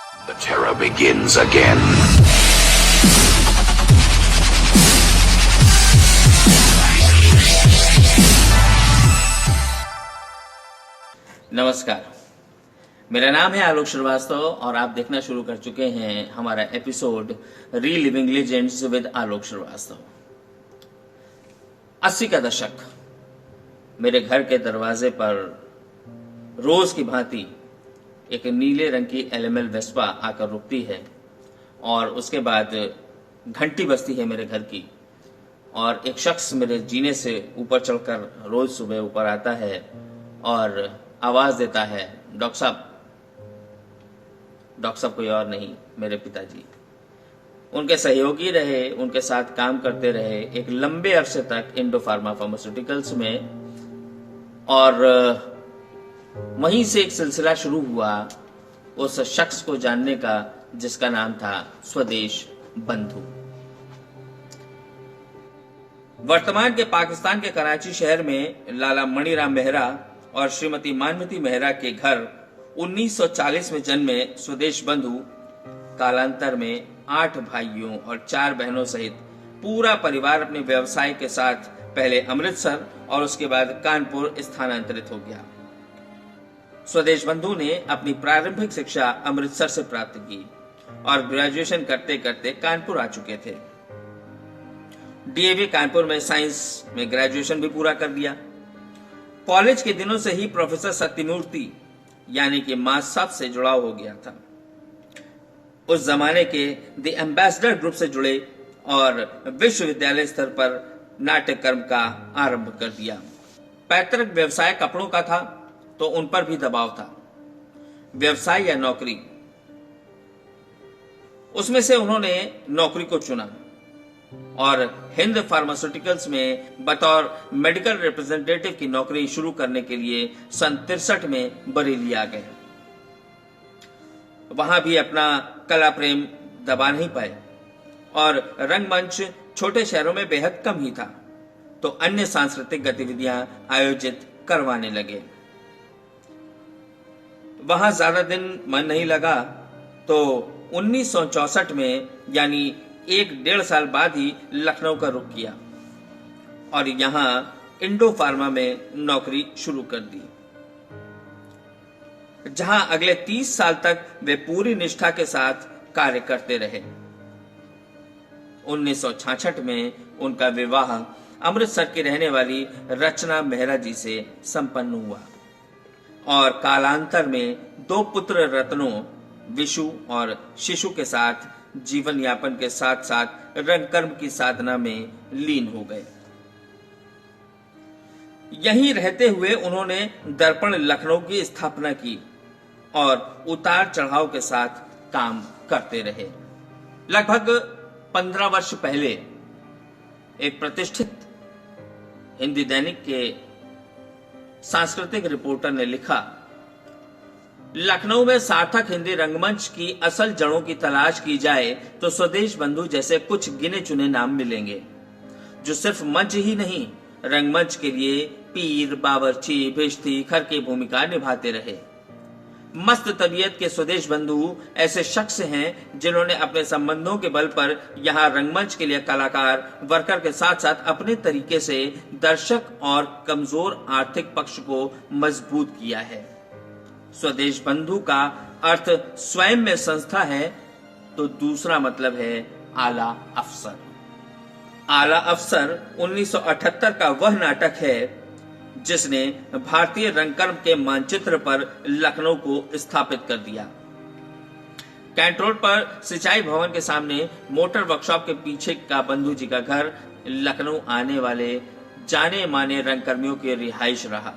The terror begins again. नमस्कार, मेरा नाम है आलोक श्रीवास्तव और आप देखना शुरू कर चुके हैं हमारा episode reliving legends with Alok Srivastava. 80 का दशक, मेरे घर के दरवाजे पर रोज की भांति एक नीले रंग की एलएमएल वेस्पा आकर रुकती है और उसके बाद घंटी बजती है मेरे घर की और एक शख्स मेरे जीने से ऊपर चढ़कर रोज सुबह ऊपर आता है और आवाज देता है, डॉक्टर साहब। डॉक्टर साहब कोई और नहीं, मेरे पिताजी। उनके सहयोगी रहे, उनके साथ काम करते रहे एक लंबे अरसे तक इंडो फार्मा फार्मास्यूटिकल्स में, और वहीं से एक सिलसिला शुरू हुआ उस शख्स को जानने का जिसका नाम था स्वदेश बंधु। वर्तमान के पाकिस्तान के कराची शहर में लाला मणिराम मेहरा और श्रीमती मानवती मेहरा के घर 1940 में जन्मे स्वदेश बंधु कालांतर में 8 भाइयों और 4 बहनों सहित पूरा परिवार अपने व्यवसाय के साथ पहले अमृतसर और उसके बाद कानपुर स्थानांतरित हो गया। स्वदेश बंधु ने अपनी प्रारंभिक शिक्षा अमृतसर से प्राप्त की और ग्रेजुएशन करते करते कानपुर आ चुके थे। डीएवी कानपुर में साइंस में ग्रेजुएशन भी पूरा कर दिया। कॉलेज के दिनों से ही प्रोफेसर सत्यमूर्ति यानी कि मास साहब से जुड़ाव हो गया था। उस जमाने के द एम्बेसडर ग्रुप से जुड़े और विश्वविद्यालय स्तर पर नाट्य कर्म का आरंभ कर दिया। पैतृक व्यवसाय कपड़ों का था तो उन पर भी दबाव था, व्यवसाय या नौकरी। उसमें से उन्होंने नौकरी को चुना और हिंद फार्मास्यूटिकल्स में बतौर मेडिकल रिप्रेजेंटेटिव की नौकरी शुरू करने के लिए सन 63 में बरेली आ गए। वहां भी अपना कला प्रेम दबा नहीं पाए और रंगमंच छोटे शहरों में बेहद कम ही था, तो अन्य सांस्कृतिक गतिविधियां आयोजित करवाने लगे। वहां ज्यादा दिन मन नहीं लगा तो 1964 में यानी 1-1.5 साल बाद ही लखनऊ का रुख किया और यहां इंडो फार्मा में नौकरी शुरू कर दी, जहां अगले 30 साल तक वे पूरी निष्ठा के साथ कार्य करते रहे। 1966 में उनका विवाह अमृतसर की रहने वाली रचना मेहरा जी से संपन्न हुआ और कालांतर में 2 पुत्र रत्नों विशु और शिशु के साथ जीवन यापन के साथ साथ रंगकर्म की साधना में लीन हो गए। यहीं रहते हुए उन्होंने दर्पण लखनऊ की स्थापना की और उतार चढ़ाव के साथ काम करते रहे। लगभग 15 वर्ष पहले एक प्रतिष्ठित हिंदी दैनिक के सांस्कृतिक रिपोर्टर ने लिखा, लखनऊ में सार्थक हिंदी रंगमंच की असल जड़ों की तलाश की जाए तो स्वदेश बंधु जैसे कुछ गिने चुने नाम मिलेंगे, जो सिर्फ मंच ही नहीं रंगमंच के लिए पीर, बावर्ची, भिश्ती, खर की भूमिका निभाते रहे। मस्त तबीयत के स्वदेश बंधु ऐसे शख्स हैं जिन्होंने अपने संबंधों के बल पर यहाँ रंगमंच के लिए कलाकार वर्कर के साथ साथ अपने तरीके से दर्शक और कमजोर आर्थिक पक्ष को मजबूत किया है। स्वदेश बंधु का अर्थ स्वयं में संस्था है तो दूसरा मतलब है आला अफसर। आला अफसर 1978 का वह नाटक है जिसने भारतीय रंगकर्म के मानचित्र पर लखनऊ को स्थापित कर दिया। कैंट रोड पर सिंचाई भवन के सामने मोटर वर्कशॉप के पीछे का बंधु जी का घर लखनऊ आने वाले जाने माने रंगकर्मियों की रिहाइश रहा।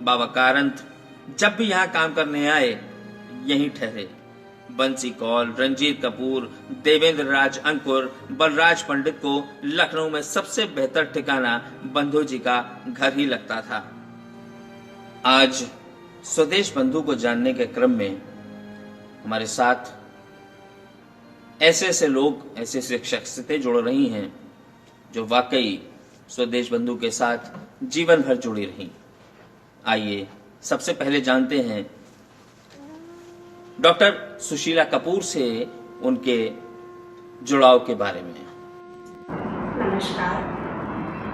बाबा कारंत जब भी यहाँ काम करने आए यहीं ठहरे। बंसी कौल, रंजीत कपूर, देवेंद्र राज अंकुर, बलराज पंडित को लखनऊ में सबसे बेहतर ठिकाना बंधु जी का घर ही लगता था। आज स्वदेश बंधु को जानने के क्रम में हमारे साथ ऐसे ऐसे लोग, ऐसे ऐसे शख्सियतें जुड़ रही हैं जो वाकई स्वदेश बंधु के साथ जीवन भर जुड़ी रही। आइए सबसे पहले जानते हैं डॉक्टर सुशीला कपूर से उनके जुड़ाव के बारे में। नमस्कार,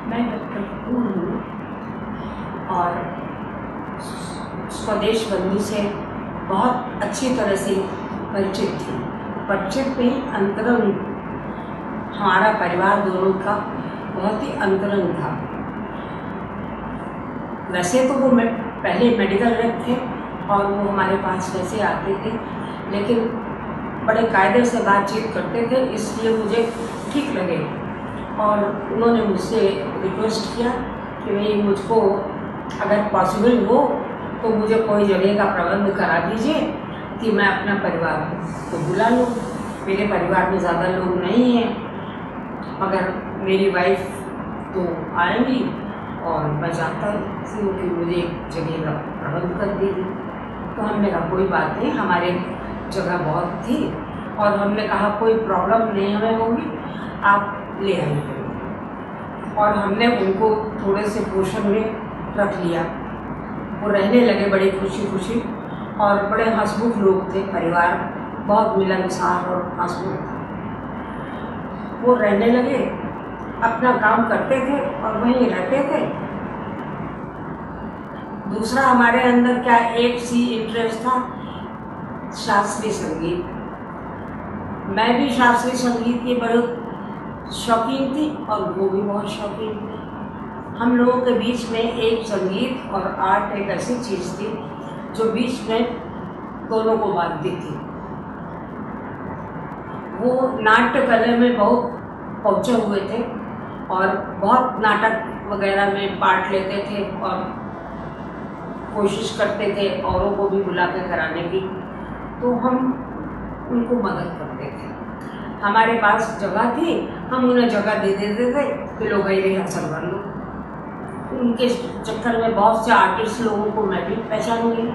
मैं डॉक्टर कपूर हूँ और स्वदेश बंधु से बहुत अच्छी तरह से परिचित थी। परिचित में अंतरंग, हमारा परिवार दोनों का बहुत ही अंतरंग था। वैसे तो वो पहले मेडिकल रेप थे और वो हमारे पास वैसे आते थे, लेकिन बड़े कायदे से बातचीत करते थे, इसलिए मुझे ठीक लगे और उन्होंने मुझसे रिक्वेस्ट किया कि भाई मुझको अगर पॉसिबल हो तो मुझे कोई जगह का प्रबंध करा दीजिए कि मैं अपना परिवार को बुला लूँ। मेरे परिवार में ज़्यादा लोग नहीं हैं, मगर मेरी वाइफ तो आएंगी और मैं चाहता हूँ कि मुझे एक जगह का प्रबंध कर दीजिए। तो हमने कहा कोई बात नहीं, हमारे जगह बहुत थी और हमने कहा कोई प्रॉब्लम नहीं हमें होगी, आप ले आइए। और हमने उनको थोड़े से पोषण में रख लिया। वो रहने लगे बड़ी खुशी खुशी और बड़े हंसमुख लोग थे। परिवार बहुत मिलनसार और हंसमुख था। वो रहने लगे, अपना काम करते थे और वहीं रहते थे। दूसरा हमारे अंदर क्या एक सी इंटरेस्ट था, शास्त्रीय संगीत। मैं भी शास्त्रीय संगीत की बड़ी शौकीन थी और वो भी बहुत शौकीन थे। हम लोगों के बीच में एक संगीत और आर्ट एक ऐसी चीज़ थी जो बीच में दोनों को बांधती थी। वो नाट्य कला में बहुत पहुँचे हुए थे और बहुत नाटक वगैरह में पार्ट लेते थे और कोशिश करते थे औरों को भी बुला के कराने की। तो हम उनको मदद करते थे। हमारे पास जगह थी, हम उन्हें जगह दे देते थे कि लोग गए हासिल कर लो। उनके चक्कर में बहुत से आर्टिस्ट लोगों को मैं भी पहचानूंगी।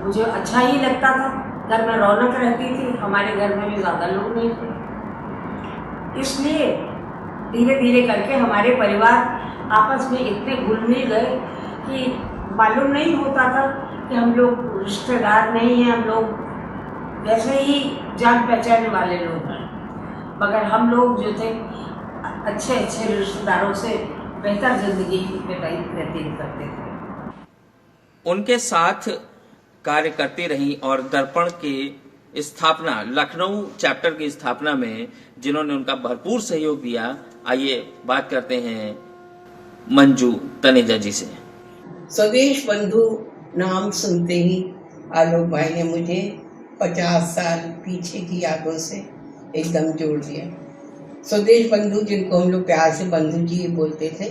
मुझे अच्छा ही लगता था, घर में रौनक रहती थी। हमारे घर में भी ज़्यादा लोग नहीं थे, इसलिए धीरे धीरे करके हमारे परिवार आपस में इतने घुल मिल गए कि मालूम नहीं होता था कि हम लोग रिश्तेदार नहीं हैं, हम लोग वैसे ही जान पहचान वाले लोग हैं। मगर हम लोग जो थे अच्छे अच्छे रिश्तेदारों से बेहतर जिंदगी व्यतीत करते थे। उनके साथ कार्य करती रही और दर्पण की स्थापना, लखनऊ चैप्टर की स्थापना में जिन्होंने उनका भरपूर सहयोग दिया। आइए बात करते हैं मंजू तनेजा जी से। स्वदेश बंधु नाम सुनते ही आलोक भाई ने मुझे 50 साल पीछे की यादों से एकदम जोड़ दिया। स्वदेश बंधु, जिनको हम लोग प्यार से बंधु जी बोलते थे,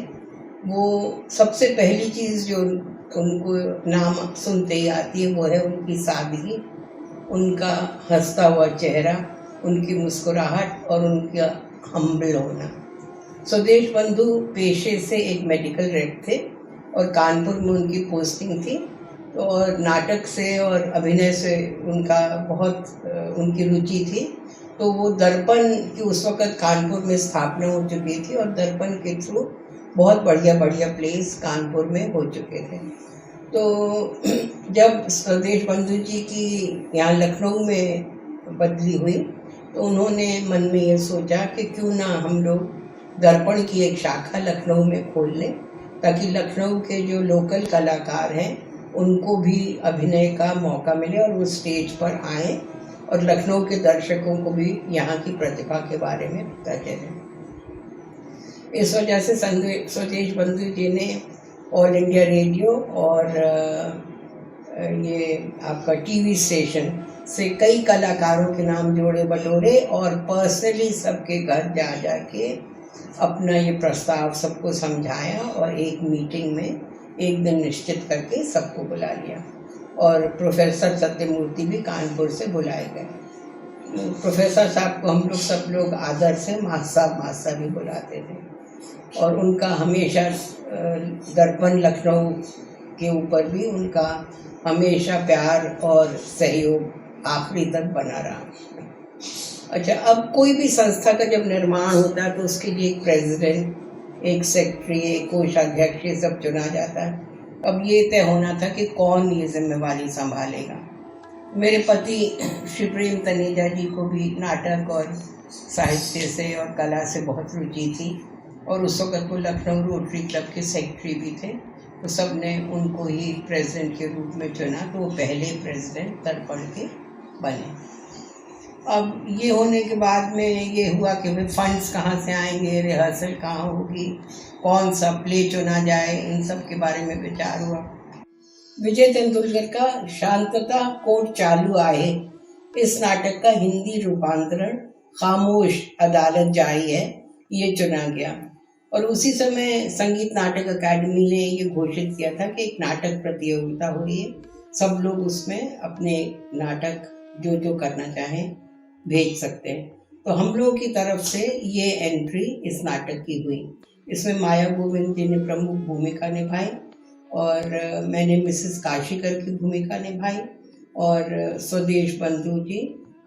वो सबसे पहली चीज़ जो उनको नाम सुनते ही आती है वो है उनकी सादगी, उनका हंसता हुआ चेहरा, उनकी मुस्कुराहट और उनका हम्बल होना। स्वदेश बंधु पेशे से एक मेडिकल रेप थे और कानपुर में उनकी पोस्टिंग थी। तो और नाटक से और अभिनय से उनका बहुत उनकी रुचि थी। तो वो दर्पण की उस वक़्त कानपुर में स्थापना हो चुकी थी और दर्पण के थ्रू बहुत बढ़िया बढ़िया प्लेस कानपुर में हो चुके थे। तो जब स्वदेश बंधु जी की यहाँ लखनऊ में बदली हुई तो उन्होंने मन में ये सोचा कि क्यों ना हम लोग दर्पण की एक शाखा लखनऊ में खोल लें, ताकि लखनऊ के जो लोकल कलाकार हैं उनको भी अभिनय का मौका मिले और वो स्टेज पर आएँ और लखनऊ के दर्शकों को भी यहाँ की प्रतिभा के बारे में पता चले। इस वजह से स्वदेश बंधु जी ने ऑल इंडिया रेडियो और ये आपका टीवी स्टेशन से कई कलाकारों के नाम जोड़े बटोरे और पर्सनली सबके घर जा जा के अपना ये प्रस्ताव सबको समझाया और एक मीटिंग में एक दिन निश्चित करके सबको बुला लिया। और प्रोफेसर सत्यमूर्ति भी कानपुर से बुलाए गए। प्रोफेसर साहब को हम लोग सब लोग आदर से मास्टर भी बुलाते थे और उनका हमेशा दर्पण लखनऊ के ऊपर भी उनका हमेशा प्यार और सहयोग आखिरी तक बना रहा। अच्छा, अब कोई भी संस्था का जब निर्माण होता है तो उसके लिए एक प्रेसिडेंट, एक सेक्रेटरी, एक कोषाध्यक्ष, ये सब चुना जाता है। अब ये तय होना था कि कौन ये जिम्मेवारी संभालेगा। मेरे पति श्री प्रेम तनेजा जी को भी नाटक और साहित्य से और कला से बहुत रुचि थी और उस वक्त वो लखनऊ रोटरी क्लब के सेक्रेटरी भी थे, तो सब ने उनको ही प्रेसिडेंट के रूप में चुना, तो वो पहले प्रेसिडेंट दर्पण के बने। अब ये होने के बाद में ये हुआ कि भाई फंड्स कहाँ से आएंगे, रिहर्सल कहाँ होगी, कौन सा प्ले चुना जाए, इन सब के बारे में विचार हुआ। विजय तेंदुलकर का शांतता कोर्ट चालू आए, इस नाटक का हिंदी रूपांतरण खामोश अदालत जाई है, ये चुना गया। और उसी समय संगीत नाटक अकादमी ने ये घोषित किया था कि एक नाटक प्रतियोगिता हो रही है, सब लोग उसमें अपने नाटक जो जो करना चाहें भेज सकते हैं। तो हम लोगों की तरफ से ये एंट्री इस नाटक की हुई। इसमें माया गोविंद जी ने प्रमुख भूमिका निभाई और मैंने मिसेस काशीकर की भूमिका निभाई और स्वदेश बंधु जी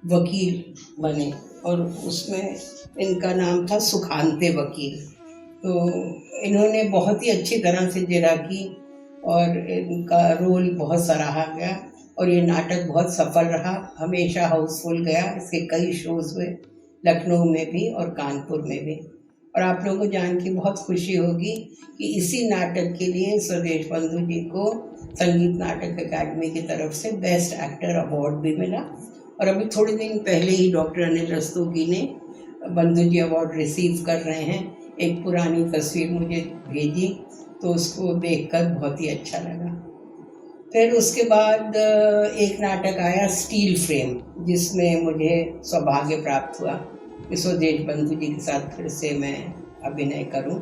वकील बने और उसमें इनका नाम था सुखांते वकील। तो इन्होंने बहुत ही अच्छी तरह से जिरा की और इनका रोल बहुत सराहा गया और ये नाटक बहुत सफल रहा, हमेशा हाउसफुल गया। इसके कई शोज हुए लखनऊ में भी और कानपुर में भी। और आप लोगों को जान के बहुत खुशी होगी कि इसी नाटक के लिए स्वदेश बंधु जी को संगीत नाटक अकादमी की तरफ से बेस्ट एक्टर अवार्ड भी मिला। और अभी थोड़े दिन पहले ही डॉक्टर अनिल रस्तोगी ने बंधु जी अवार्ड रिसीव कर रहे हैं। एक पुरानी तस्वीर मुझे भेजी तो उसको देखकर बहुत ही अच्छा लगा। फिर उसके बाद एक नाटक आया स्टील फ्रेम, जिसमें मुझे सौभाग्य प्राप्त हुआ कि स्वदेश बंधु जी के साथ फिर से मैं अभिनय करूं।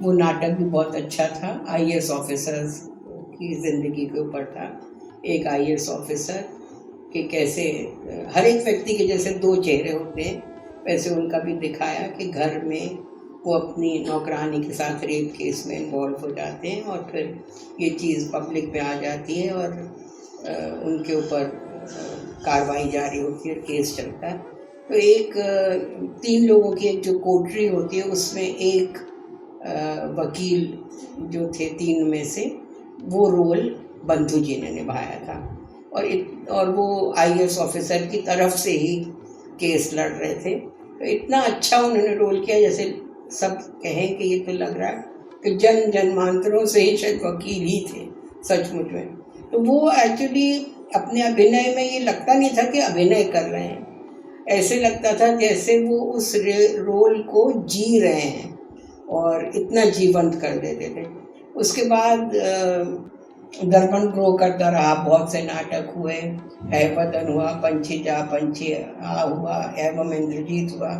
वो नाटक भी बहुत अच्छा था, आईएएस ऑफिसर्स की ज़िंदगी के ऊपर था। एक आईएएस ऑफिसर कि कैसे हर एक व्यक्ति के जैसे दो चेहरे होते हैं, वैसे उनका भी दिखाया कि घर में वो अपनी नौकरानी के साथ रेप केस में इन्वॉल्व हो जाते हैं और फिर ये चीज़ पब्लिक में आ जाती है और उनके ऊपर कार्रवाई जारी होती है, केस चलता है। तो एक 3 लोगों की एक जो कोठरी होती है उसमें एक वकील जो थे 3 में से, वो रोल बंधु जी ने निभाया था और वो आईएएस ऑफिसर की तरफ से ही केस लड़ रहे थे। तो इतना अच्छा उन्होंने रोल किया, जैसे सब कहें कि ये तो लग रहा है कि जन्मांतरों से ही शायद वकील ही थे सचमुच में। तो वो एक्चुअली अपने अभिनय में ये लगता नहीं था कि अभिनय कर रहे हैं, ऐसे लगता था जैसे वो उस रोल को जी रहे हैं और इतना जीवंत कर देते थे। उसके बाद दर्पण ग्रो करता रहा, बहुत से नाटक हुए, है वतन हुआ, पंछी जा पंछी आ हुआ, एवं इंद्रजीत हुआ,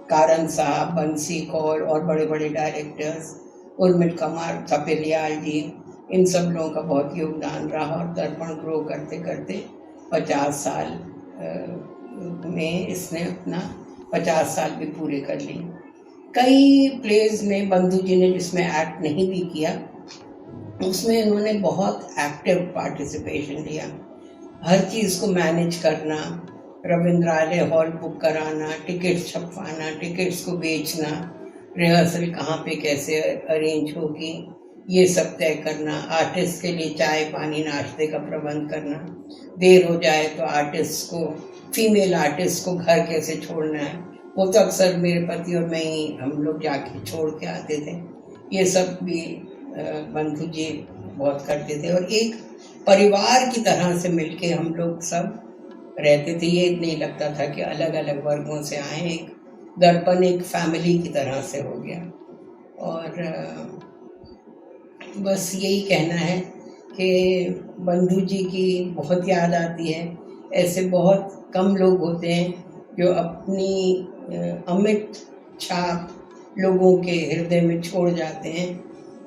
कारण साहब, बंसी कौर और बड़े बड़े डायरेक्टर्स, उर्मिल कुमार, थपेलियाल जी, इन सब लोगों का बहुत योगदान रहा। और दर्पण ग्रो करते करते 50 साल में इसने अपना 50 साल भी पूरे कर लिए। कई प्लेज में बंधु जी ने जिसमें एक्ट नहीं भी किया, उसमें इन्होंने बहुत एक्टिव पार्टिसिपेशन लिया। हर चीज़ को मैनेज करना, रविंद्रालय हॉल बुक कराना, टिकट छपवाना, टिकट्स को बेचना, रिहर्सल कहाँ पे कैसे अरेंज होगी ये सब तय करना, आर्टिस्ट के लिए चाय पानी नाश्ते का प्रबंध करना, देर हो जाए तो आर्टिस्ट को, फीमेल आर्टिस्ट को घर कैसे छोड़ना है, वो तो अक्सर मेरे पति और मैं ही हम लोग जाके छोड़ के आते थे। ये सब भी बंधु जी बहुत करते थे और एक परिवार की तरह से मिलके हम लोग सब रहते थे। ये नहीं लगता था कि अलग अलग वर्गों से आए, एक दर्पण एक फैमिली की तरह से हो गया। और बस यही कहना है कि बंधु जी की बहुत याद आती है। ऐसे बहुत कम लोग होते हैं जो अपनी अमिट छाप लोगों के हृदय में छोड़ जाते हैं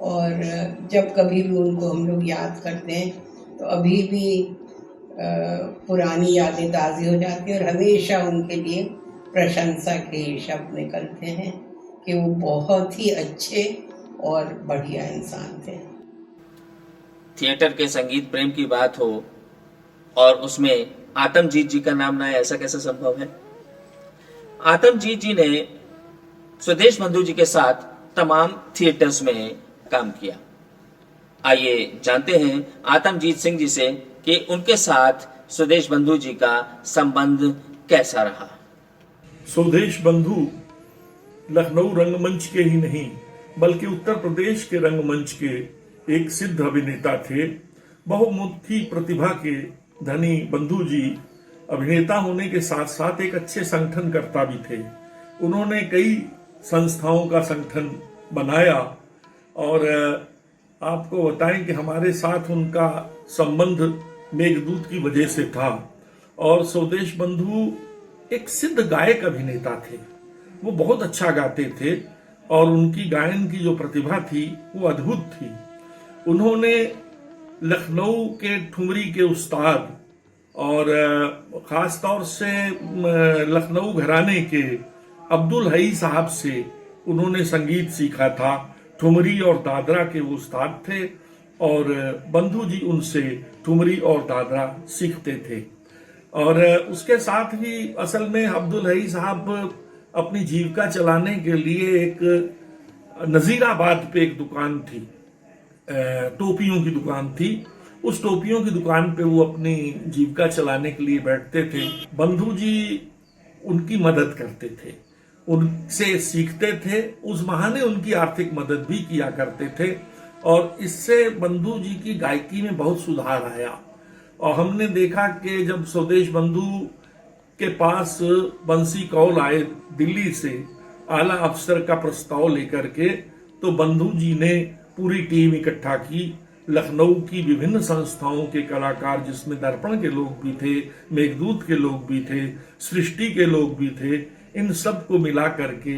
और जब कभी भी उनको हम लोग याद करते हैं तो अभी भी पुरानी यादें ताज़ी हो जाती हैं और हमेशा उनके लिए प्रशंसा के शब्द निकलते हैं कि वो बहुत ही अच्छे और बढ़िया इंसान थे। थिएटर के संगीत प्रेम की बात हो और उसमें आतमजीत जी का नाम ना आए, ऐसा कैसे संभव है? आतमजीत जी ने स्वदेश बंधु जी के साथ तमाम थिएटर्स में काम किया। आइए जानते हैं आतमजीत सिंह जी से कि उनके साथ स्वदेश बंधु जी का संबंध कैसा रहा। स्वदेश बंधु लखनऊ रंगमंच के ही नहीं बल्कि उत्तर प्रदेश के रंगमंच के एक सिद्ध अभिनेता थे। बहुमुखी प्रतिभा के धनी बंधु जी अभिनेता होने के साथ साथ एक अच्छे संगठनकर्ता भी थे। उन्होंने कई संस्थाओं का संगठन बनाया और आपको बताएं कि हमारे साथ उनका संबंध मेघदूत की वजह से था। और स्वदेश बंधु एक सिद्ध गायक अभिनेता थे। वो बहुत अच्छा गाते थे और उनकी गायन की जो प्रतिभा थी वो अद्भुत थी। उन्होंने लखनऊ के ठुमरी के उस्ताद और ख़ास तौर से लखनऊ घराने के अब्दुल हई साहब से उन्होंने संगीत सीखा था। ठुमरी और दादरा के वो उस्ताद थे और बंधु जी उनसे ठुमरी और दादरा सीखते थे। और उसके साथ ही असल में अब्दुल हई साहब अपनी जीविका चलाने के लिए एक नज़ीराबाद पे एक दुकान थी, टोपियों की दुकान थी। उस टोपियों की दुकान पे वो अपनी जीविका चलाने के लिए बैठते थे। बंधु जी उनकी मदद करते थे, उनसे सीखते थे, उस बहाने उनकी आर्थिक मदद भी किया करते थे और इससे बंधु जी की गायकी में बहुत सुधार आया। और हमने देखा कि जब स्वदेश बंधु के पास बंसी कौल आए दिल्ली से आला अफसर का प्रस्ताव लेकर के, तो बंधु जी ने पूरी टीम इकट्ठा की। लखनऊ की विभिन्न संस्थाओं के कलाकार, जिसमें दर्पण के लोग भी थे, मेघदूत के लोग भी थे, सृष्टि के लोग भी थे, इन सब को मिला करके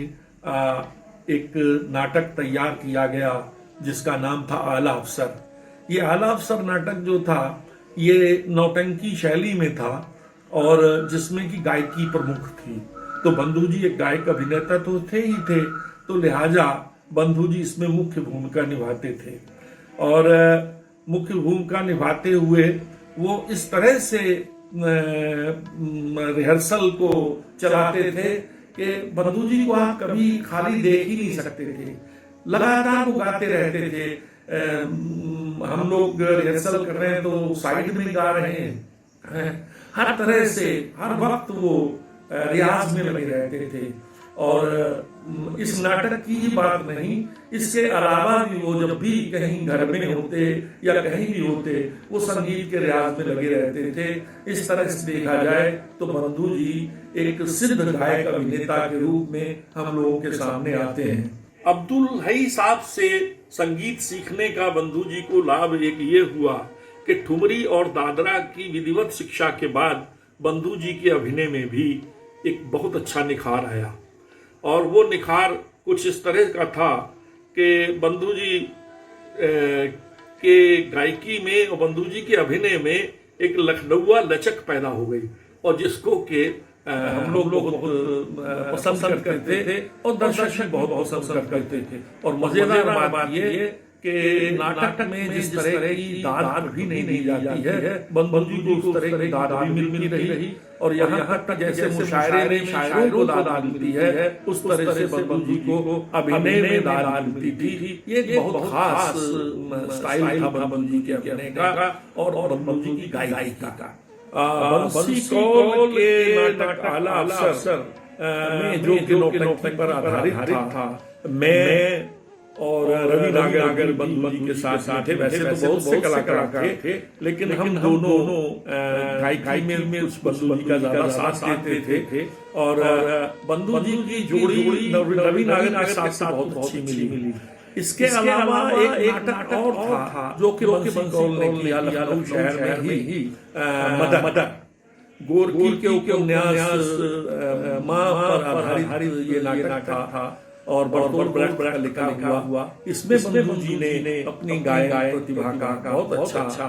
एक नाटक तैयार किया गया जिसका नाम था आला अफसर। ये आला अफसर नाटक जो था ये नौटंकी शैली में था और जिसमें कि गायकी प्रमुख थी। तो बंधु जी एक गायक अभिनेता तो थे ही थे, तो लिहाजा बंधु जी इसमें मुख्य भूमिका निभाते थे। और मुख्य भूमिका निभाते हुए वो इस तरह से रिहर्सल को चलाते थे कि बंधु जी को आप कभी खाली देख ही नहीं सकते थे। लगातार वो गाते रहते थे। हम लोग रिहर्सल कर रहे हैं तो साइड में गा रहे हैं। हर तरह से हर वक्त वो रियाज में लगे रहते थे। और इस नाटक की ही बात नहीं, इसके अलावा भी वो जब भी कहीं घर में होते या कहीं भी होते वो संगीत के रियाज में लगे रहते थे। इस तरह से देखा जाए तो बंधु जी एक सिद्ध गायक अभिनेता के रूप में हम लोगों के सामने आते हैं। अब्दुल हई साहब से संगीत सीखने का बंधु जी को लाभ एक ये हुआ कि ठुमरी और दादरा की विधिवत शिक्षा के बाद बंधु जी के अभिनय में भी एक बहुत अच्छा निखार आया। और वो निखार कुछ इस तरह का था कि बंधु जी के गायकी में और बंधु जी के अभिनय में एक लखनऊआ लचक पैदा हो गई और जिसको के हम लोग पसंद करते थे और दर्शक भी बहुत पसंद करते थे। और मजेदार बात ये कि नाटक में जिस तरह की दाद भी नहीं दी जाती है, बंधु जी को उस तरह की दाद भी मिलती रही। और यहाँ तक जैसे मुशायरे में शायरों को दाद मिलती है, उस तरह से बंधु जी को अभिनय में दाद मिलती थी। ये एक बहुत खास स्टाइल था बंधु जी के अभिनय का और बंधु जी की गायकी का। बंसी कौल के नाटक आला अफसर में जो कि नौटंकी पर आधारित था, मैं और रवि नागर बंधु जी के साथ थे। वैसे तो बहुत से कलाकार थे, लेकिन हम दोनों गायकी में उस बंधु जी का ज्यादा साथ देते थे। और बंधु जी की जोड़ी रवि नागर के साथ बहुत अच्छी मिली। इसके अलावा एक नाटक और था जो कि बंसी कौल ने किया लखनऊ शहर में ही, मदर गोरकी के उपन्यास माँ पर आधारित ये नाटक था और बड़ा लिखा हुआ। इसमें बंधु जी ने अपनी गायन प्रतिभा का बहुत अच्छा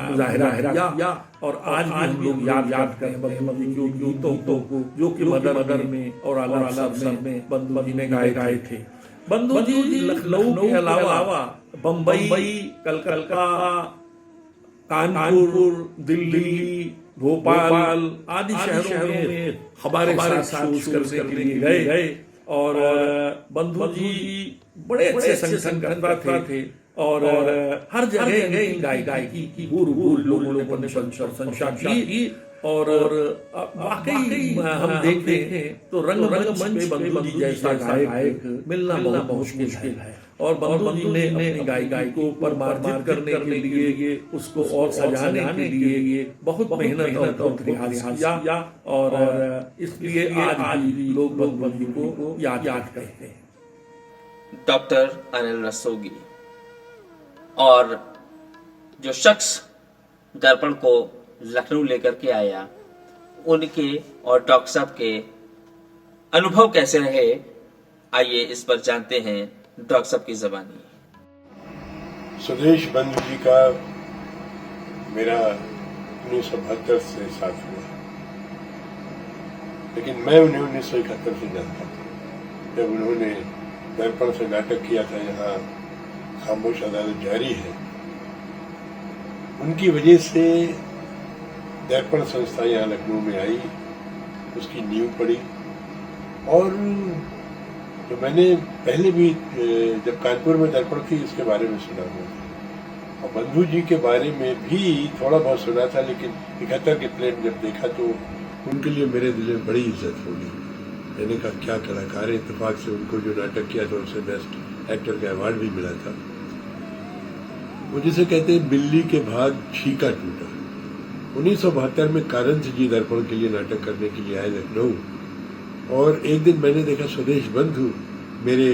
मुजाहिरा किया। और आज भी हम लोग याद करें बंधु जी के गीतों को जो कि मदर में और आला अफसर में बंधु जी ने गाए थे। बंधु जी लखनऊ के अलावा बम्बई, कलकत्ता, कानपुर, दिल्ली, भोपाल आदि शहरों में हमारे साथ शोज करने के लिए गए। और बंधु जी बड़े अच्छे संगठनकर्ता थे और हर जगह गायकी की भूर लोगों ने प्रशंसा की और वाकई हम देखें तो रंगमंच पे बंधु जी जैसा गायक मिलना बहुत मुश्किल है। और बंधु जी ने अपनी गायकी को परमार्जित करने के लिए उसको और सजाने के लिए बहुत मेहनत और बहुत प्रयास किया और इसलिए आज भी लोग बंधु जी को याद करते हैं। डॉक्टर अनिल रस्तोगी। और जो शख्स दर्पण को लखनऊ लेकर के आया, उनके और डॉक्टर साहब के अनुभव कैसे रहे, आइए इस पर जानते हैं डॉक्टर साहब की ज़बानी। स्वदेश बंधु जी का मेरा 1972 से साथ हुआ, लेकिन मैं उन्हें 1971 से जानता था, जब उन्होंने दर्पण से नाटक किया था यहाँ खामोश अदालत जारी है। उनकी वजह से दर्पण संस्था यहाँ लखनऊ में आई, उसकी नींव पड़ी। और तो मैंने पहले भी जब कानपुर में दर्पण थी इसके बारे में सुना हुआ था और बंधु जी के बारे में भी थोड़ा बहुत सुना था, लेकिन 71 के प्लेन जब देखा तो उनके लिए मेरे दिल में बड़ी इज्जत हो गई। मैंने कहा क्या कलाकार है। इत्तेफाक से उनको जो नाटक किया था उससे बेस्ट एक्टर का अवार्ड भी मिला था। वो जिसे कहते हैं बिल्ली के भाग छीका टूटा। 1972 में कारंथ जी दर्पण के लिए नाटक करने के लिए आए लखनऊ, और एक दिन मैंने देखा स्वदेश बंधु मेरे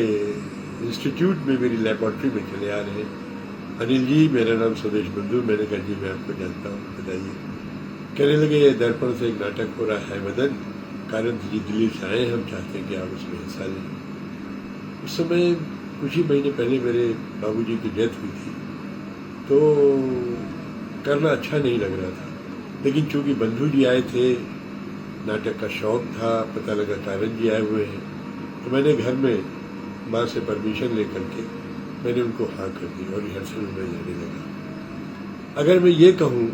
इंस्टीट्यूट में मेरी लेबोरेटरी में चले आ रहे हैं। अनिल जी मेरा नाम स्वदेश बंधु। मैंने कहा जी मैं आपको जानता हूँ, बताइए। कहने लगे ये दर्पण से एक नाटक हो रहा है वदन, कारंथ जी दिल्ली से आए, हम चाहते हैं कि आप उसमें हिस्सा लें। उस समय कुछ ही महीने पहले मेरे बाबूजी की डेथ हुई थी, तो करना अच्छा नहीं लग रहा था, लेकिन चूंकि बंधु जी आए थे, नाटक का शौक था, पता लगा कारंथ जी आए हुए हैं, तो मैंने घर में माँ से परमिशन लेकर के मैंने उनको हाँ कर दी और रिहर्सल में जाने लगा। अगर मैं ये कहूँ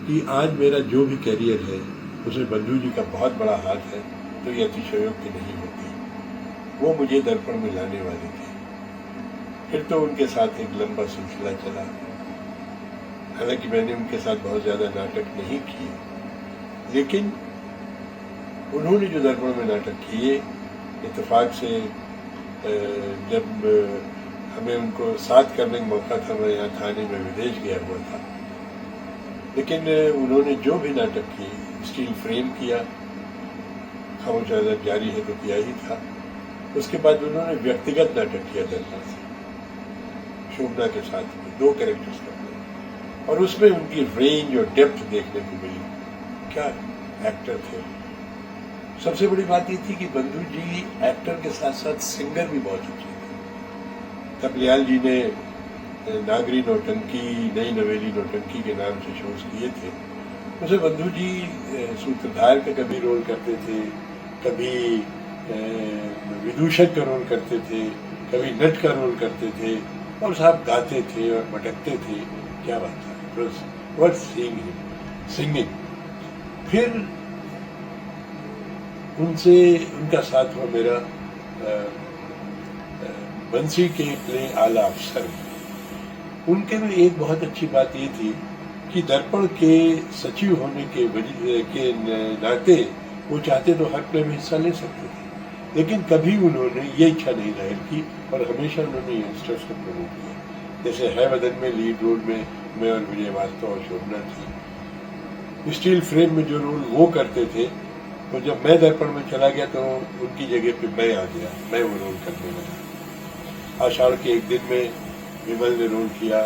कि आज मेरा जो भी कैरियर है उसमें बंधु जी का बहुत बड़ा हाथ है, तो ये अतिशयोक्ति नहीं होती। वो मुझे दर्पण में लाने वाले थे। फिर तो उनके साथ एक लंबा सिलसिला चला। हालांकि मैंने उनके साथ बहुत ज़्यादा नाटक नहीं किए, लेकिन उन्होंने जो दर्पण में नाटक किए, इत्तेफाक से जब हमें उनको साथ करने का मौका था, मैं यहाँ थाने में विदेश गया हुआ था, लेकिन उन्होंने जो भी नाटक किए, स्टील फ्रेम किया, खामोश अदालत जारी है तो किया ही था। उसके बाद उन्होंने व्यक्तिगत नाटक किया दर्पण से, शोभना के साथ में 2 कैरेक्टर्स करते, और उसमें उनकी रेंज और डेप्थ देखने को मिली। क्या एक्टर थे। सबसे बड़ी बात ये थी कि बंधु जी एक्टर के साथ साथ सिंगर भी बहुत अच्छे थे। तपलियाल जी ने नागरी नौटंकी, नई नवेली नौटंकी के नाम से शोज किए थे। उसमें बंधु जी सूत्रधार का कभी रोल करते थे, कभी विदूषक का रोल करते थे, कभी नट का रोल करते थे, और साहब गाते थे और मटकते थे। क्या बात है, वर्थ सिंगिंग। फिर उनसे उनका साथ हुआ मेरा बंसी के प्ले आला अफसर। उनके में एक बहुत अच्छी बात ये थी कि दर्पण के सचिव होने के नाते वो चाहते तो हर प्ले में हिस्सा ले सकते थे, लेकिन कभी उन्होंने ये इच्छा नहीं जाहिर की, और हमेशा उन्होंने यंगस्टर्स को प्रमोट किया। जैसे है वदन में लीड रोल में मैं और विजय वास्तव और शोभना थी। स्टील फ्रेम में जो रोल वो करते थे, तो जब मैं दर्पण में चला गया तो उनकी जगह पे मैं आ गया, मैं वो रोल करने लगा। आषाढ़ के एक दिन में विमल ने रोल किया,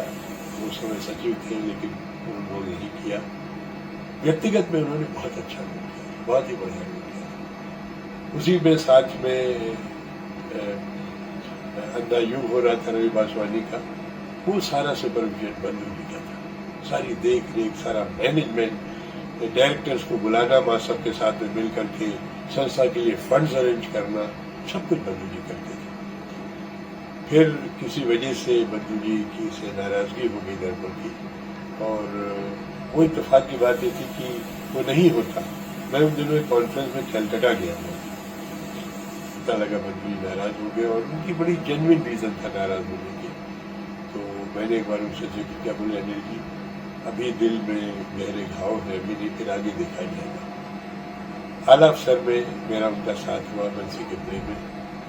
उस समय सचिव थे लेकिन उन्होंने रोल नहीं किया। व्यक्तिगत में उन्होंने बहुत अच्छा रोल किया, बहुत ही बढ़िया रोल किया। उसी में साथ में अंधा युग हो रहा था रवि बासवानी का, वो सारा सुपरविजन बंधु जी का था। सारी देख रेख, सारा मैनेजमेंट, डायरेक्टर्स को बुलाना, माँ सबके साथ में मिल करके संस्था के लिए फंड्स अरेंज करना, सब कुछ बंधु जी करते थे। फिर किसी वजह से बंधु जी की से नाराजगी हो गई दर्पण की, और वो इत्तेफाक की बात ये थी कि वो नहीं होता। मैं उन दिनों एक कॉन्फ्रेंस में कलकत्ता गया हुआ, पता लगा बंधु जी नाराज हो गए, और उनकी बड़ी जेन्युइन रीजन था नाराज होने की। तो मैंने एक बार उनसे जिक्र किया, बोले अनिल जी अभी दिल में गहरे घाव है, अभी नहीं, फिर आगे देखा जाएगा। आला अफसर में मेरा उनका साथ हुआ, बंसी के प्ले में।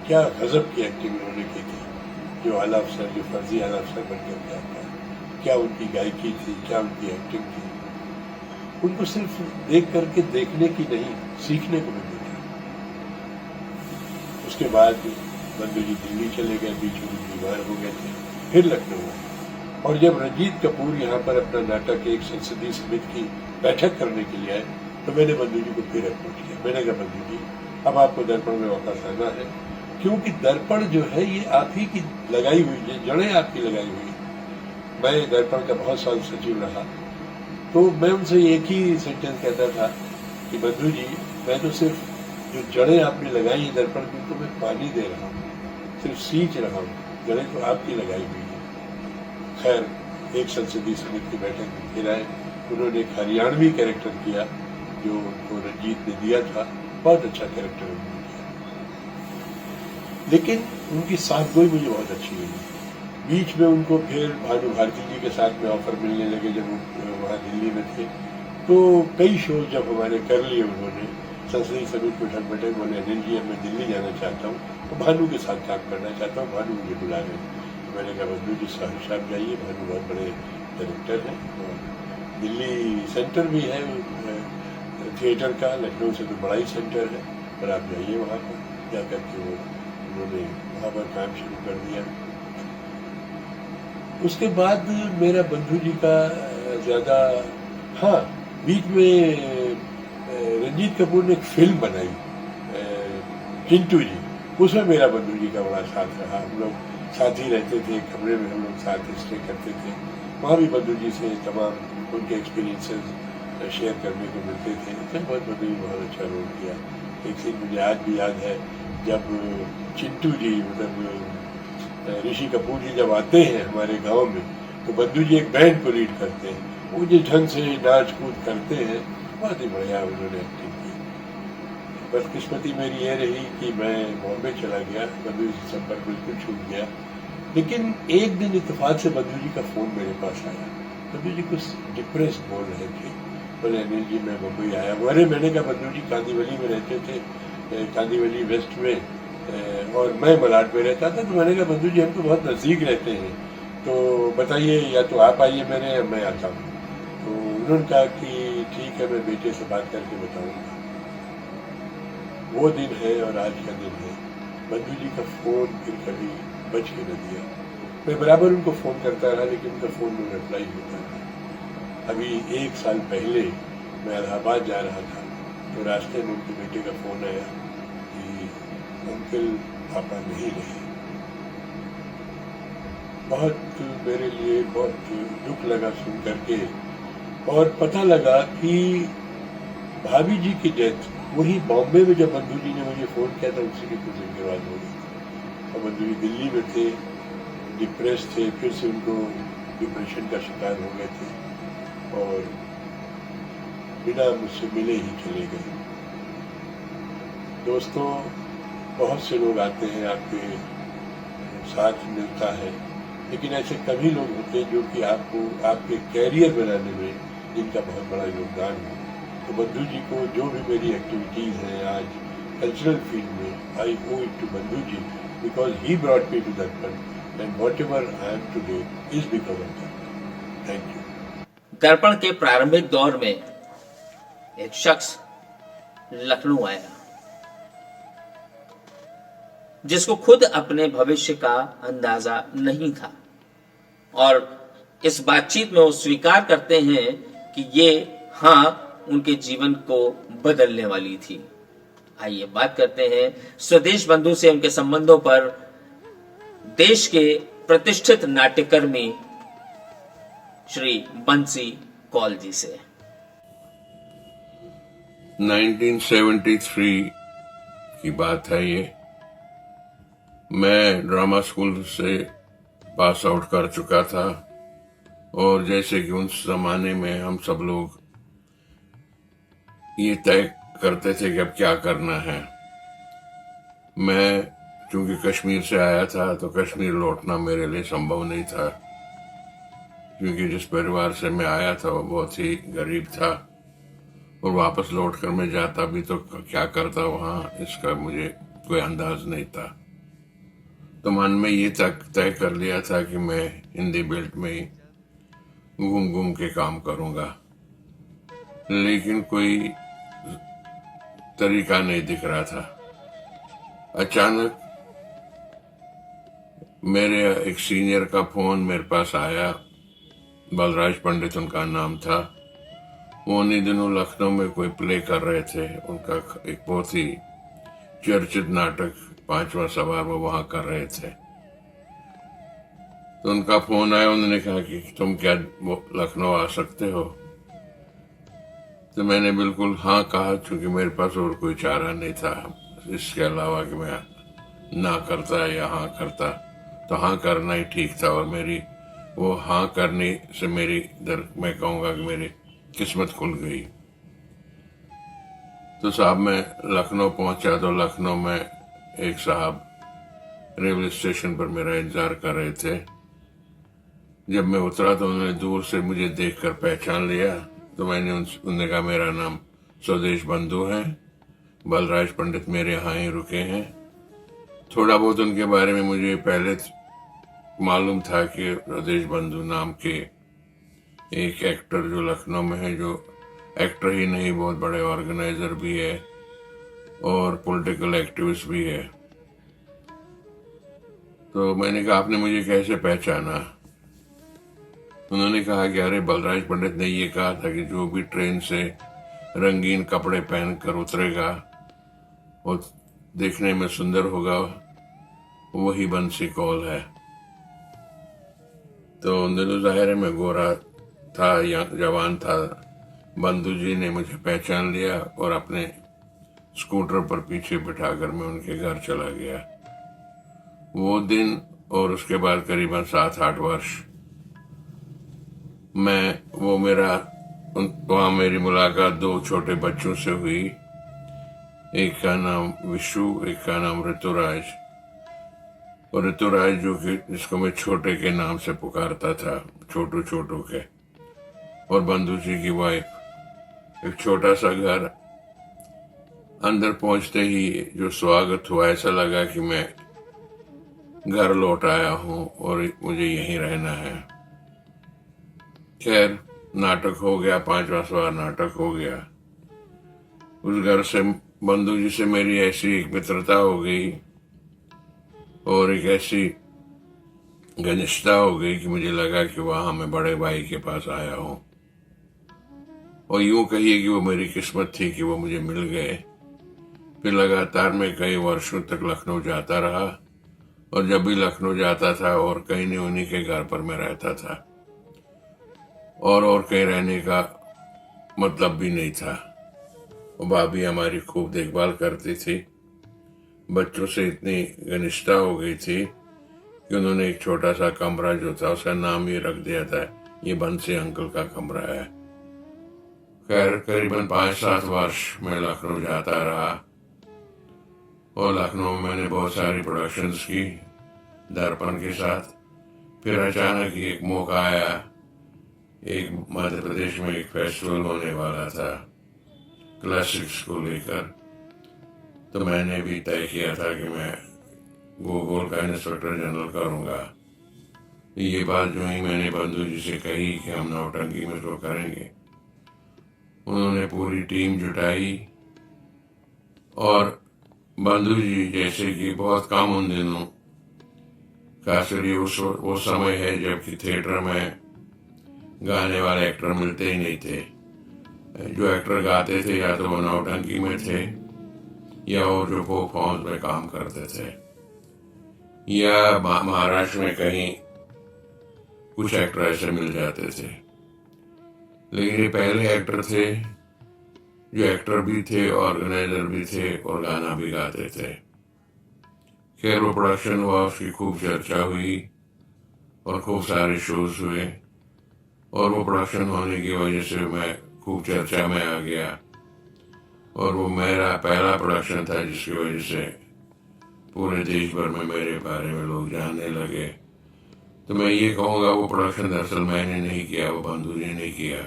क्या गजब की एक्टिंग उन्होंने की थी, जो आला अफसर, जो फर्जी आला अफसर बनकर क्या था, क्या उनकी गायकी थी, क्या उनकी एक्टिंग थी। उनको सिर्फ देख करके देखने की नहीं, सीखने को भी मिला। उसके बाद बंधु जी दिल्ली चले गए, बीच में बीमार हो गए थे, फिर लखनऊ आए। और जब रंजीत कपूर यहाँ पर अपना नाटक एक संसदीय समिति की बैठक करने के लिए आए, तो मैंने बंधु जी को फिर अप्रोच किया। मैंने कहा बंधु जी अब आपको दर्पण में वापस आना है, क्योंकि दर्पण जो है ये आप ही की लगाई हुई है, जड़ें आपकी लगाई हुई है। मैं दर्पण का बहुत साल सचिव रहा, तो मैं उनसे एक ही सेंटेंस कहता था कि बंधु जी मैं तो सिर्फ जो जड़ें आपने लगाई हैं दर्पण की, तो मैं पानी दे रहा हूँ, सिर्फ सींच रहा हूँ, जड़ें तो आपकी लगाई हुई है। खैर एक संसदीय समिति की बैठक में फिर आए, उन्होंने एक हरियाणवी कैरेक्टर किया जो उनको रंजीत ने दिया था, बहुत अच्छा कैरेक्टर उन्होंने किया, लेकिन उनकी साथगोई मुझे बहुत अच्छी लगी। बीच में उनको फिर भानु भारती जी के साथ में ऑफर मिलने लगे, जब वो वहाँ दिल्ली में थे। तो कई शो जब हमारे कर लिए उन्होंने, संसदीय समिति को ठग बैठे, बोले अनिल जी अब मैं दिल्ली जाना चाहता हूँ, तो भानु के साथ काम करना चाहता हूँ, भानु मुझे बुला रहे हैं। तो मैंने कहा बंधु जी साहब जाइए, भानु बहुत बड़े डायरेक्टर हैं, और दिल्ली सेंटर भी है थिएटर का, लखनऊ से तो बड़ा ही सेंटर है, पर आप जाइए वहाँ पर। जाकर के उन्होंने वहाँ पर काम शुरू कर दिया। उसके बाद मेरा बंधु जी का ज़्यादा, हाँ बीच में रंजीत कपूर ने एक फिल्म बनाई चिंटू जी, उसमें मेरा बंधु जी का बड़ा साथ रहा। हम लोग साथ ही रहते थे, कमरे में हम लोग साथ स्टे करते थे, वहाँ भी बंधु जी से तमाम उनके एक्सपीरियंसेस शेयर करने को मिलते थे। तो बंधु जी बहुत अच्छा रोल किया। एक सीन मुझे आज भी याद है, जब चिंटू जी मतलब ऋषि कपूर जी जब आते हैं हमारे गांव में, तो बंधु जी एक बैंड को लीड करते हैं, वो जिस ढंग से नाच कूद करते हैं, बहुत ही बढ़िया उन्होंने एक्टिंग की। बदकिस्मती मेरी ये रही कि मैं बॉम्बे चला गया, बंधु जी से संपर्क बिल्कुल छूट गया। लेकिन एक दिन इत्तेफाक से बंधु जी का फोन मेरे पास आया। बंधु जी कुछ डिप्रेस बोल रहे थे, बोले अनिल जी मैं मुंबई आया हूँ। अरे मैंने कहा बंधु जी कांदीवली में रहते थे, कांदीवली वेस्ट में, और मैं मलाड में रहता था। तो मैंने कहा बंधु जी हम तो बहुत नज़दीक रहते हैं, तो बताइए या तो आप आइए मेरे, या मैं आता हूँ। तो उन्होंने कहा कि ठीक है मैं बेटे से बात करके बताऊँगा। वो दिन है और आज का दिन है। बंधु जी का फ़ोन फिर कभी बच के न दिया। मैं बराबर उनको फ़ोन करता रहा, लेकिन उनका फ़ोन में रिप्लाई होता रहा। अभी 1 साल पहले मैं इलाहाबाद जा रहा था, तो रास्ते में उनके बेटे का फ़ोन आया कि अंकल पापा नहीं रहे। बहुत मेरे लिए बहुत दुख लगा सुन करके, और पता लगा कि भाभी जी की डेथ वही बॉम्बे में, जब बंधु जी ने मुझे फ़ोन किया था उसी के कुछ दिन के बाद हो गई। और बंधु जी दिल्ली में थे, डिप्रेस थे, फिर से उनको डिप्रेशन का शिकार हो गए थे, और बिना मुझसे मिले ही चले गए। दोस्तों बहुत से लोग आते हैं, आपके साथ मिलता है, लेकिन ऐसे कभी लोग होते हैं जो कि आपको आपके कैरियर बनाने में जिनका बहुत बड़ा योगदान है। तो बंधु जी को जो भी मेरी एक्टिविटीज़ हैं आज कल्चरल फील्ड में, आई ओ it to Bandhu ji, because he brought me to Darpan, and whatever I am today is because of Darpan. Thank you. Darpan के प्रारंभिक दौर में एक शख्स लखनऊ आया जिसको खुद अपने भविष्य का अंदाजा नहीं था, और इस बातचीत में वो स्वीकार करते हैं कि ये हाँ उनके जीवन को बदलने वाली थी। आइए बात करते हैं स्वदेश बंधु से, उनके संबंधों पर, देश के प्रतिष्ठित नाट्यकर्मी श्री बंसी कौल जी से। 1973 की बात है ये। मैं ड्रामा स्कूल से पास आउट कर चुका था, और जैसे कि उस जमाने में हम सब लोग ये तय करते थे कि अब क्या करना है। मैं चूंकि कश्मीर से आया था, तो कश्मीर लौटना मेरे लिए संभव नहीं था, क्योंकि जिस परिवार से मैं आया था वो बहुत ही गरीब था और वापस लौट कर मैं जाता भी तो क्या करता वहाँ, इसका मुझे कोई अंदाज नहीं था। तो मन में ये तय कर लिया था कि मैं हिंदी बेल्ट में ही घूम घूम के काम करूँगा, लेकिन कोई तरीका नहीं दिख रहा था। अचानक मेरे एक सीनियर का फोन मेरे पास आया, बलराज पंडित उनका नाम था। वो उन्हीं दिनों लखनऊ में कोई प्ले कर रहे थे, उनका एक बहुत ही चर्चित नाटक 5वां सवार वो वहां कर रहे थे। तो उनका फोन आया, उन्होंने कहा कि तुम क्या लखनऊ आ सकते हो? तो मैंने बिल्कुल हाँ कहा, क्योंकि मेरे पास और कोई चारा नहीं था इसके अलावा कि मैं ना करता या हाँ करता। तो हाँ करना ही ठीक था, और मेरी वो हाँ करने से मेरी मैं कहूँगा कि मेरी किस्मत खुल गई। तो साहब मैं लखनऊ पहुंचा, तो लखनऊ में एक साहब रेलवे स्टेशन पर मेरा इंतजार कर रहे थे। जब मैं उतरा तो उन्होंने दूर से मुझे देखकर पहचान लिया। तो मैंने उनने कहा मेरा नाम स्वदेश बंधु है, बलराज पंडित मेरे यहाँ ही रुके हैं। थोड़ा बहुत उनके बारे में मुझे पहले मालूम था कि स्वदेश बंधु नाम के एक एक्टर जो लखनऊ में है, जो एक्टर ही नहीं बहुत बड़े ऑर्गेनाइजर भी है और पॉलिटिकल एक्टिविस्ट भी है। तो मैंने कहा आपने मुझे कैसे पहचाना? उन्होंने कहा कि अरे बलराज पंडित ने ये कहा था कि जो भी ट्रेन से रंगीन कपड़े पहनकर उतरेगा और देखने में सुंदर होगा वही बंसी कौल है। तो उन दिनों जाहिर है मैं गोरा था या जवान था। बंधु जी ने मुझे पहचान लिया और अपने स्कूटर पर पीछे बिठाकर मैं उनके घर चला गया। वो दिन और उसके बाद करीबन 7-8 वर्ष वहाँ मेरी मुलाकात 2 छोटे बच्चों से हुई। एक का नाम विशु, एक का नाम ऋतुराज। और ऋतुराज जो कि जिसको मैं छोटे के नाम से पुकारता था, छोटू के। और बंधु जी की वाइफ। एक छोटा सा घर। अंदर पहुंचते ही जो स्वागत हुआ, ऐसा लगा कि मैं घर लौट आया हूं और मुझे यहीं रहना है। खैर नाटक हो गया, 5वां सवार नाटक हो गया। उस घर से बंधु जी से मेरी ऐसी एक मित्रता हो गई और एक ऐसी घनिष्ठता हो गई कि मुझे लगा कि वहां मैं बड़े भाई के पास आया हूं। और यूं कहिए कि वो मेरी किस्मत थी कि वो मुझे मिल गए। फिर लगातार मैं कई वर्षों तक लखनऊ जाता रहा, और जब भी लखनऊ जाता था और कहीं नहीं उन्हीं के घर पर मैं रहता था, और कहीं रहने का मतलब भी नहीं था। वो भाभी हमारी खूब देखभाल करती थी। बच्चों से इतनी घनिष्ठता हो गई थी कि उन्होंने एक छोटा सा कमरा जो था उसका नाम ही रख दिया था, ये बंसी अंकल का कमरा है। खैर करीबन 5-7 वर्ष मैं लखनऊ जाता रहा, और लखनऊ में मैंने बहुत सारी प्रोडक्शंस की दर्पण के साथ। फिर अचानक एक मौका आया, एक मध्य प्रदेश में एक फेस्टिवल होने वाला था क्लासिक्स को लेकर। तो मैंने भी तय किया था कि मैं गोगोल का इंस्पेक्टर जनरल करूंगा। ये बात जो ही मैंने बंधु जी से कही कि हम नौटंकी में शो करेंगे, उन्होंने पूरी टीम जुटाई। और बंधु जी जैसे कि बहुत कम उन दिनों, खासकर ये वो समय है जबकि थिएटर में गाने वाले एक्टर मिलते ही नहीं थे। जो एक्टर गाते थे या तो वो नौटंकी में थे या और जो फोक फॉर्म्स में काम करते थे, या महाराष्ट्र में कहीं कुछ एक्टर ऐसे मिल जाते थे। लेकिन ये पहले एक्टर थे जो एक्टर भी थे, ऑर्गेनाइजर भी थे और गाना भी गाते थे। खैर वो प्रोडक्शन हुआ, उसकी खूब चर्चा हुई और खूब सारे शोज हुए, और वो प्रोडक्शन होने की वजह से मैं खूब चर्चा में आ गया। और वो मेरा पहला प्रोडक्शन था जिसकी वजह से पूरे देश भर में मेरे बारे में लोग जानने लगे। तो मैं ये कहूँगा वो प्रोडक्शन दरअसल मैंने नहीं किया, वो बंधु जी ने किया।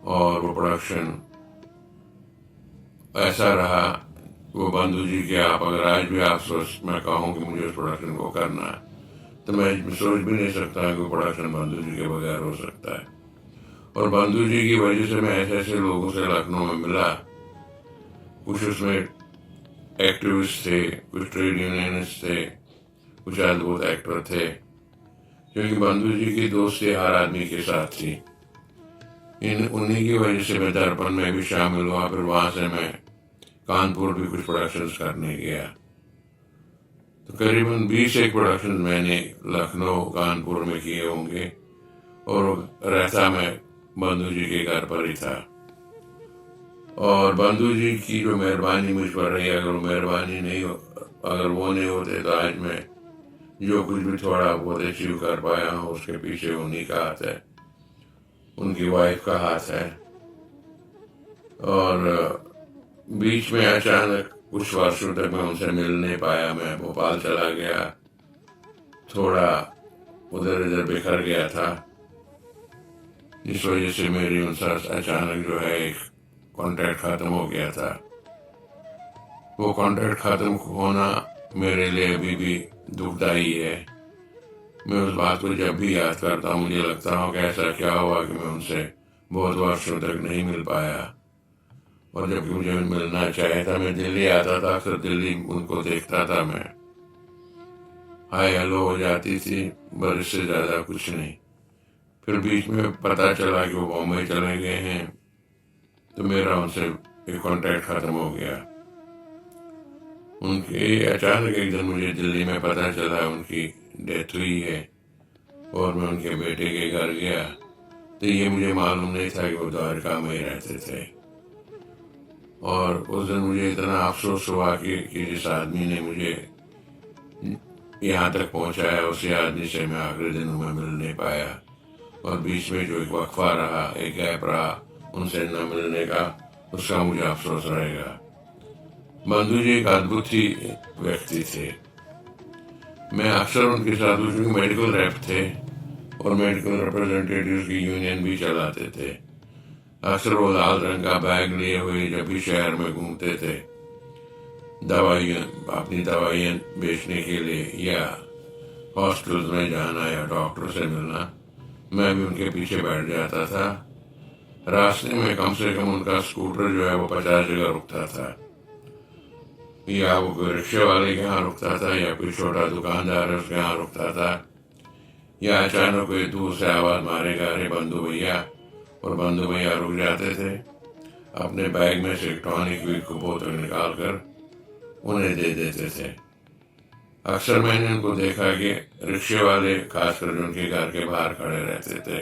और वो प्रोडक्शन ऐसा रहा, वो बंधु जी के आप अगर आज भी आप मैं कहूँ कि मुझे उस प्रोडक्शन को करना है, तो मैं सोच भी नहीं सकता कि वो प्रोडक्शन बंधु जी के बगैर हो सकता है। और बंधु जी की वजह से मैं ऐसे ऐसे लोगों से लखनऊ में मिला, कुछ उसमें एक्टिविस्ट थे, कुछ ट्रेड यूनियनिस्ट थे, कुछ अद्भुत एक्टर थे, क्योंकि बंधु जी की दोस्ती हर आदमी के साथ थी। उन्हीं की वजह से मैं दर्पण में भी शामिल हुआ। फिर वहां से मैं कानपुर भी कुछ प्रोडक्शंस करने गया। तो करीबन 20 एक प्रोडक्शन मैंने लखनऊ कानपुर में किए होंगे, और रहता मैं बंधु जी के घर पर ही था। और बंधु जी की जो मेहरबानी मुझ पर रही, अगर वो नहीं होते तो आज मैं जो कुछ भी थोड़ा बहुत अचीव कर पाया हूँ, उसके पीछे उन्हीं का हाथ है, उनकी वाइफ का हाथ है। और बीच में अचानक कुछ वर्षों तक मैं उनसे मिल नहीं पाया। मैं भोपाल चला गया, थोड़ा उधर इधर बिखर गया था, इस वजह से मेरी उनसे अचानक जो है एक कॉन्ट्रैक्ट खत्म हो गया था। वो कॉन्ट्रैक्ट खत्म होना मेरे लिए अभी भी दुखदाई है। मैं उस बात को जब भी याद करता हूँ मुझे लगता है कि ऐसा क्या हुआ कि मैं उनसे बहुत वर्षों तक नहीं मिल पाया। और जब मुझे मिलना चाहिए था, मैं दिल्ली आता था, अक्सर दिल्ली उनको देखता था, मैं हाय हेलो हो जाती थी, बस इससे ज्यादा कुछ नहीं। फिर बीच में पता चला कि वो बॉम्बे चले गए हैं, तो मेरा उनसे एक कॉन्ट्रैक्ट खत्म हो गया। उनके अचानक एक दिन मुझे दिल्ली में पता चला उनकी डेथ हुई है, और मैं उनके बेटे के घर गया, तो ये मुझे मालूम नहीं था कि वो द्वारका में ही रहते थे। और उस दिन मुझे इतना अफसोस हुआ कि जिस आदमी ने मुझे यहाँ तक पहुँचाया, उसी आदमी से मैं आखिरी दिनों में मिल नहीं पाया। और बीच में जो एक वक्फा रहा, एक गैप रहा उनसे न मिलने का, उसका मुझे अफसोस रहेगा। बंधु जी एक अद्भुत ही व्यक्ति थे। मैं अक्सर उनके साथ मेडिकल रेप थे और मेडिकल रिप्रेजेंटेटिव्स की यूनियन भी चलाते थे। अक्सर वो लाल रंग का बैग लिए हुए जब भी शहर में घूमते थे, अपनी दवाइयाँ बेचने के लिए या हॉस्पिटल में जाना या डॉक्टर से मिलना, मैं भी उनके पीछे बैठ जाता था। रास्ते में कम से कम उनका स्कूटर जो है वो 50 जगह रुकता था, या वो कोई रिक्शे वाले के यहाँ रुकता था, या कोई छोटा दुकानदार है उसके यहाँ रुकता था, या अचानक कोई दूर से आवाज मारेगा अरे बंधु भैया, और बंधु भैया रुक जाते थे, अपने बैग में से टॉनिक की बोतल निकाल कर उन्हें दे देते थे। अक्सर मैंने उनको देखा कि रिक्शे वाले खासकर जो उनके घर के बाहर खड़े रहते थे,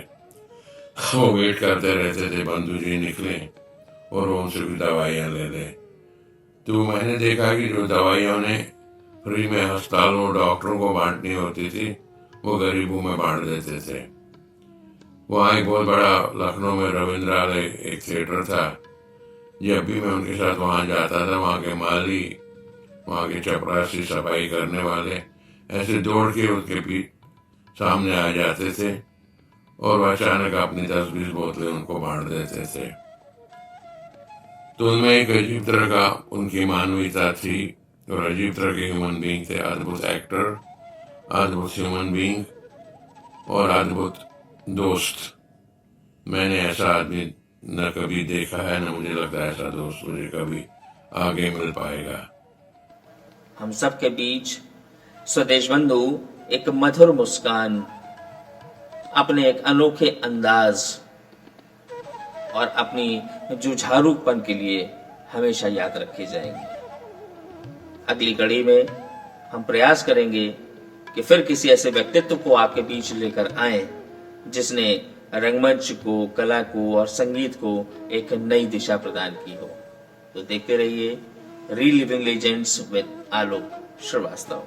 वो वेट करते रहते थे बंधु जी निकले और वो उनसे कुछ दवाइयाँ ले ले। तो मैंने देखा कि जो दवाइयाँ उन्हें फ्री में अस्पतालों और डॉक्टरों को बांटनी होती थी, वो गरीबों में बांट देते थे। वहाँ एक बहुत बड़ा लखनऊ में रविंद्रालय एक थिएटर था। जब भी मैं उनके साथ वहाँ जाता था, वहाँ के माली, वहाँ के चपरासी, सफाई करने वाले ऐसे दौड़ के उनके सामने आ जाते थे और वह अचानक अपनी 10-20 बोतलें उनको बांट देते थे। तो उनमें एक अजीब तरह का उनकी मानवीयता थी और अजीब तरह के ह्यूमन बीइंग थे। अद्भुत एक्टर, अद्भुत ह्यूमन बीइंग और अद्भुत दोस्त। मैंने ऐसा आदमी न कभी देखा है, न मुझे लगता है ऐसा दोस्त मुझे कभी आगे मिल पाएगा। हम सब के बीच स्वदेश बंधु एक मधुर मुस्कान, अपने एक अनोखे अंदाज और अपनी जुझारूपन के लिए हमेशा याद रखे जाएंगे। अगली कड़ी में हम प्रयास करेंगे कि फिर किसी ऐसे व्यक्तित्व को आपके बीच लेकर आए जिसने रंगमंच को, कला को और संगीत को एक नई दिशा प्रदान की हो। तो देखते रहिए reliving legends with Alok Srivastava.